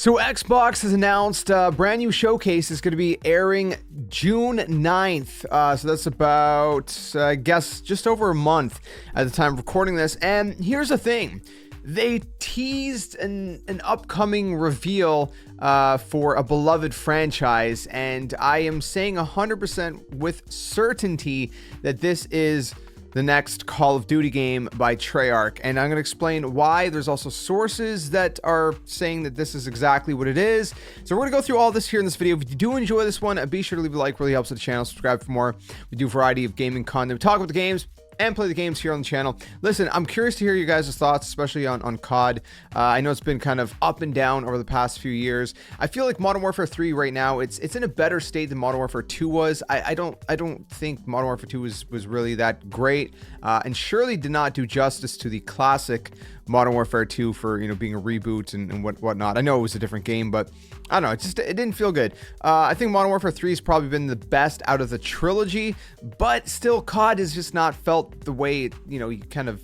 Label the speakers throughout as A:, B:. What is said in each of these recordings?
A: So Xbox has announced a brand new showcase is going to be airing June 9th. So that's about, I guess, just over a month at the time of recording this. And here's the thing. They teased an upcoming reveal for a beloved franchise. And I am saying 100% with certainty that this is the next Call of Duty game by Treyarch, and I'm going to explain why. There's also sources that are saying that this is exactly what it is. So we're going to go through all this here in this video. If you do enjoy this one, be sure to leave a like, really helps the channel. Subscribe for more. We do a variety of gaming content. We talk about the games and play the games here on the channel. Listen, I'm curious to hear you guys' thoughts, especially on COD. I know it's been kind of up and down over the past few years. I feel like Modern Warfare 3 right now, it's in a better state than Modern Warfare 2 was. I don't think Modern Warfare 2 was really that great, and surely did not do justice to the classic Modern Warfare 2 for, you know, being a reboot and whatnot. I know it was a different game, but I don't know, it didn't feel good. I think Modern Warfare 3 has probably been the best out of the trilogy, but still COD has just not felt the way you kind of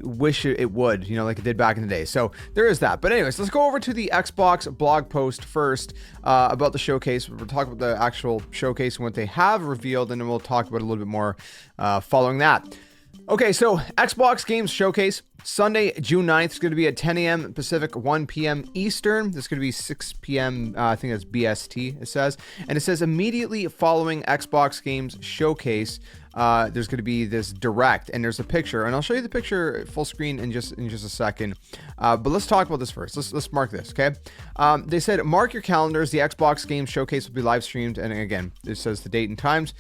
A: wish it would, like it did back in the day. So there is that. But anyways, let's go over to the Xbox blog post first about the showcase. We'll talk about the actual showcase and what they have revealed, and then we'll talk about it a little bit more following that. Okay, so Xbox Games Showcase, Sunday, June 9th. It's going to be at 10 a.m. Pacific, 1 p.m. Eastern. This is going to be 6 p.m. I think that's BST, it says. And it says immediately following Xbox Games Showcase, there's going to be this direct, and there's a picture. And I'll show you the picture full screen in just a second. But let's talk about this first. Let's mark this, okay? They said, mark your calendars. The Xbox Games Showcase will be live streamed. And again, it says the date and times.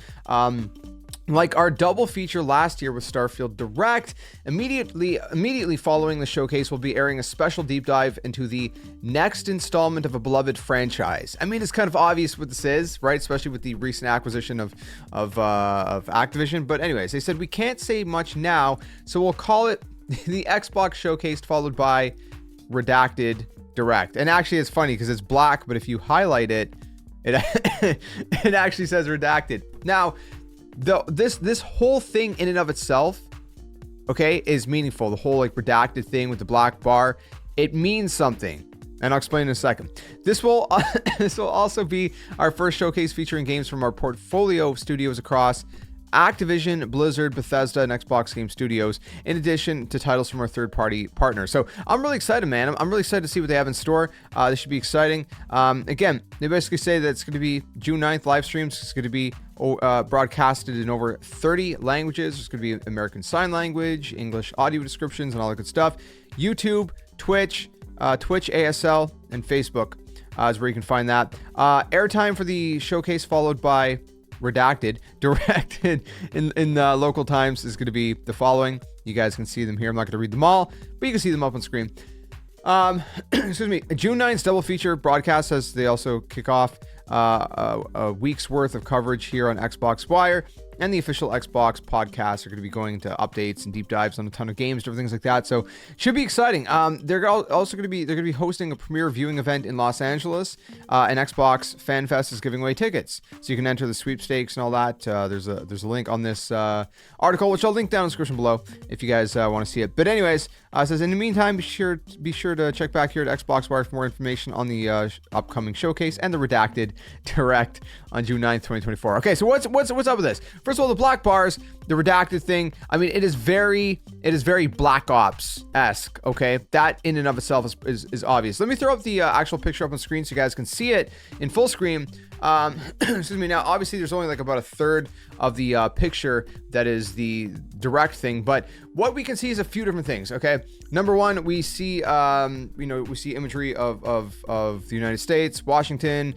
A: Like our double feature last year with Starfield Direct, immediately following the showcase, we'll be airing a special deep dive into the next installment of a beloved franchise. I mean, it's kind of obvious what this is, right? Especially with the recent acquisition of Activision. But anyways, they said we can't say much now, so we'll call it the Xbox Showcase followed by Redacted Direct. And actually, it's funny because it's black, but if you highlight it, it actually says Redacted. Now, this whole thing in and of itself, okay, is meaningful. The whole like redacted thing with the black bar, it means something, and I'll explain in a second. This will also be our first showcase featuring games from our portfolio of studios across Activision, Blizzard, Bethesda, and Xbox Game Studios, in addition to titles from our third-party partners. So I'm really excited, man. I'm really excited to see what they have in store. This should be exciting. Again, they basically say that it's going to be June 9th live streams. It's going to be broadcasted in over 30 languages. There's going to be American Sign Language, English audio descriptions, and all that good stuff. YouTube, Twitch, Twitch ASL, and Facebook is where you can find that. Airtime for the showcase followed by Redacted Direct in local times is going to be the following. You guys can see them here. I'm not going to read them all, but you can see them up on screen. Excuse me. June 9th double feature broadcast, as they also kick off a week's worth of coverage here on Xbox Wire, and the official Xbox podcasts are going to be going into updates and deep dives on a ton of games, different things like that. So should be exciting. They're also going to be hosting a premiere viewing event in Los Angeles, and Xbox Fan Fest is giving away tickets, so you can enter the sweepstakes and all that. There's a link on this article, which I'll link down in the description below if you guys want to see it. But anyways, it says in the meantime, be sure to check back here at Xbox Wire for more information on the upcoming showcase and the Redacted Direct on June 9th, 2024. Okay, so what's up with this? First of all, the black bars, the redacted thing. I mean, it is very Black Ops-esque. Okay, that in and of itself is obvious. Let me throw up the actual picture up on screen so you guys can see it in full screen. Excuse me. Now, obviously, there's only like about a third of the picture that is the direct thing, but what we can see is a few different things. Okay, number one, we see we see imagery of the United States, Washington.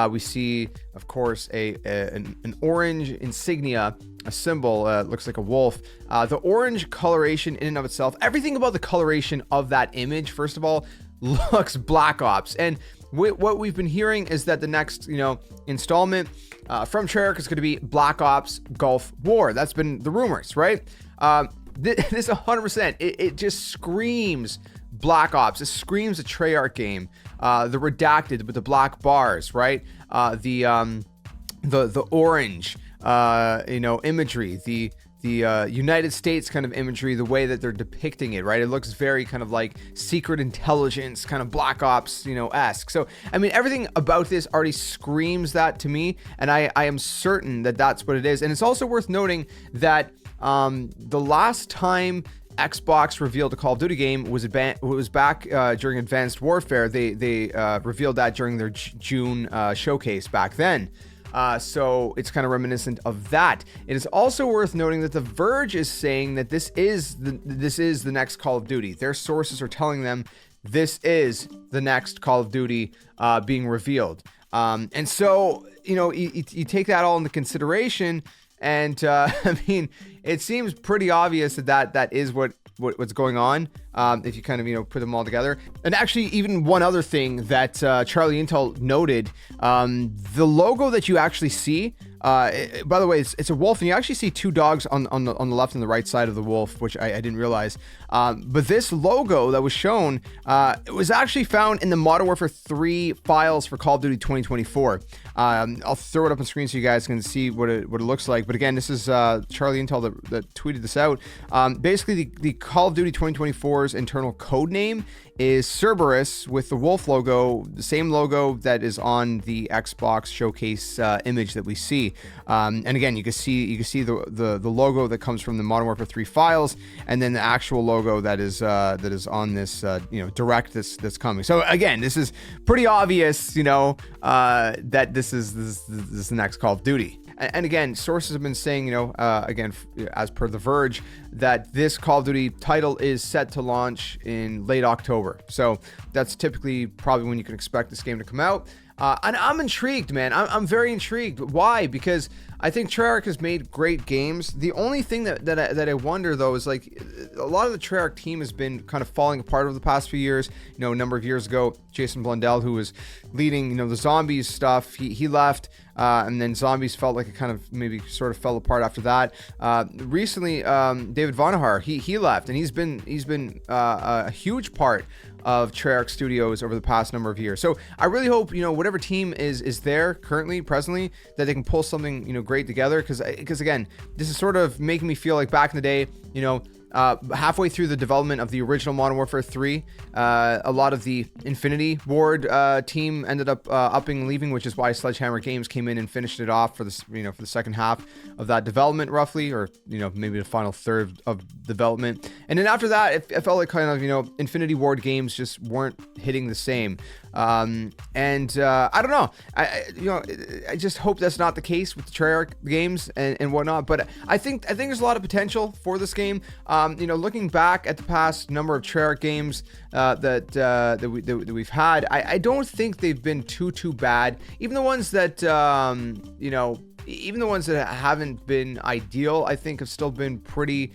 A: We see, of course, an orange insignia, a symbol, looks like a wolf. The orange coloration in and of itself, everything about the coloration of that image, first of all, looks Black Ops. And what we've been hearing is that the next, installment from Treyarch is going to be Black Ops Gulf War. That's been the rumors, right? This 100%, it just screams Black Ops. It screams a Treyarch game. The redacted with the black bars, right? The orange, imagery, the United States kind of imagery, the way that they're depicting it, right? It looks very kind of like secret intelligence, kind of Black Ops, esque. So, I mean, everything about this already screams that to me, and I am certain that that's what it is. And it's also worth noting that the last time Xbox revealed a Call of Duty game was back during Advanced Warfare. They revealed that during their June showcase back then. So it's kind of reminiscent of that. It is also worth noting that The Verge is saying that this is the next Call of Duty. Their sources are telling them this is the next Call of Duty being revealed. And so, you take that all into consideration, and I mean, it seems pretty obvious that is what's going on, if you kind of put them all together. And actually, even one other thing that Charlie Intel noted, the logo that you actually see, by the way, it's a wolf, and you actually see two dogs on the left and the right side of the wolf, which I didn't realize. But this logo that was shown, it was actually found in the Modern Warfare 3 files for Call of Duty 2024. I'll throw it up on screen so you guys can see what it looks like. But again, this is Charlie Intel that tweeted this out. Basically, the Call of Duty 2024's internal code name is Cerberus, with the wolf logo, the same logo that is on the Xbox showcase image that we see. And again, you can see the logo that comes from the Modern Warfare 3 files, and then the actual logo that is on this direct that's coming. So again, this is pretty obvious, that this is the next Call of Duty. And again, sources have been saying, again, as per The Verge, that this Call of Duty title is set to launch in late October. So that's typically probably when you can expect this game to come out. And I'm intrigued, man. I'm very intrigued. Why? Because I think Treyarch has made great games. The only thing that I wonder, though, is like a lot of the Treyarch team has been kind of falling apart over the past few years. A number of years ago, Jason Blundell, who was leading, the Zombies stuff, he left. And then Zombies felt like it kind of maybe sort of fell apart after that. Recently, David Vonnegut, he left, and he's been a huge part of Treyarch Studios over the past number of years. So I really hope, whatever team is there presently, that they can pull something, great together. Because again, this is sort of making me feel like back in the day, halfway through the development of the original Modern Warfare 3, a lot of the Infinity Ward team ended up upping and leaving, which is why Sledgehammer Games came in and finished it off for the for the second half of that development, roughly, or maybe the final third of development. And then after that, it felt like kind of Infinity Ward games just weren't hitting the same. And I don't know. I just hope that's not the case with the Treyarch games and whatnot. But I think there's a lot of potential for this game. Looking back at the past number of Treyarch games that we've had, I don't think they've been too bad. Even the ones that even the ones that haven't been ideal, I think have still been pretty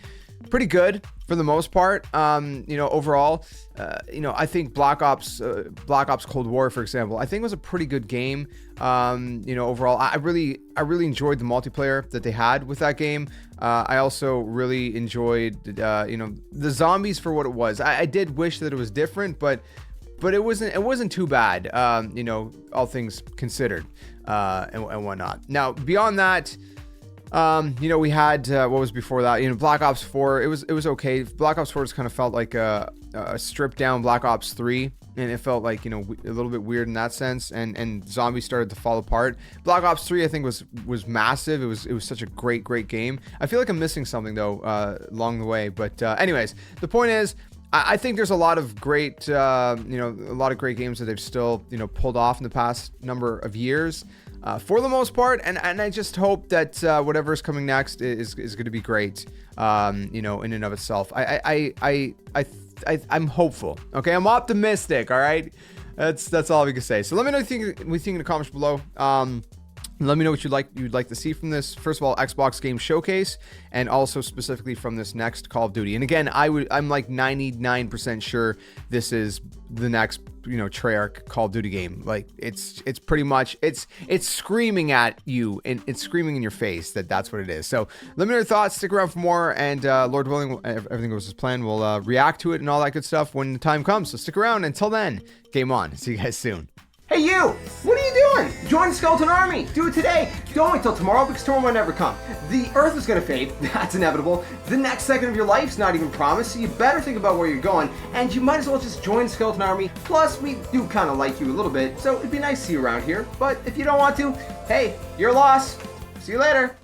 A: good for the most part. Overall, I think Black Ops Cold War, for example, I think was a pretty good game. Overall, I really enjoyed the multiplayer that they had with that game. I also really enjoyed, the zombies for what it was. I did wish that it was different, but it wasn't too bad. All things considered, and whatnot. Now, beyond that, we had what was before that. Black Ops 4. It was okay. Black Ops 4 just kind of felt like a stripped down Black Ops 3, and it felt like a little bit weird in that sense. And Zombies started to fall apart. Black Ops 3, I think, was massive. It was such a great game. I feel like I'm missing something though along the way. But anyways, the point is, I think there's a lot of great a lot of great games that they've still pulled off in the past number of years. For the most part, and I just hope that whatever is coming next is going to be great, in and of itself. I'm hopeful. Okay, I'm optimistic. All right, that's all we can say. So let me know what you think in the comments below. Let me know what you'd like to see from this. First of all, Xbox Game Showcase, and also specifically from this next Call of Duty. And again, I'm like 99% sure this is the next Treyarch Call of Duty game. Like it's pretty much it's screaming at you, and it's screaming in your face that's what it is. So let me know your thoughts. Stick around for more, and Lord willing, everything goes as planned. We'll react to it and all that good stuff when the time comes. So stick around. Until then, game on. See you guys soon.
B: Hey you! What are you doing? Join the Skeleton Army! Do it today! Don't wait till tomorrow because tomorrow might never come. The Earth is gonna fade, that's inevitable. The next second of your life's not even promised, so you better think about where you're going, and you might as well just join the Skeleton Army. Plus, we do kind of like you a little bit, so it'd be nice to see you around here. But if you don't want to, hey, your loss. See you later.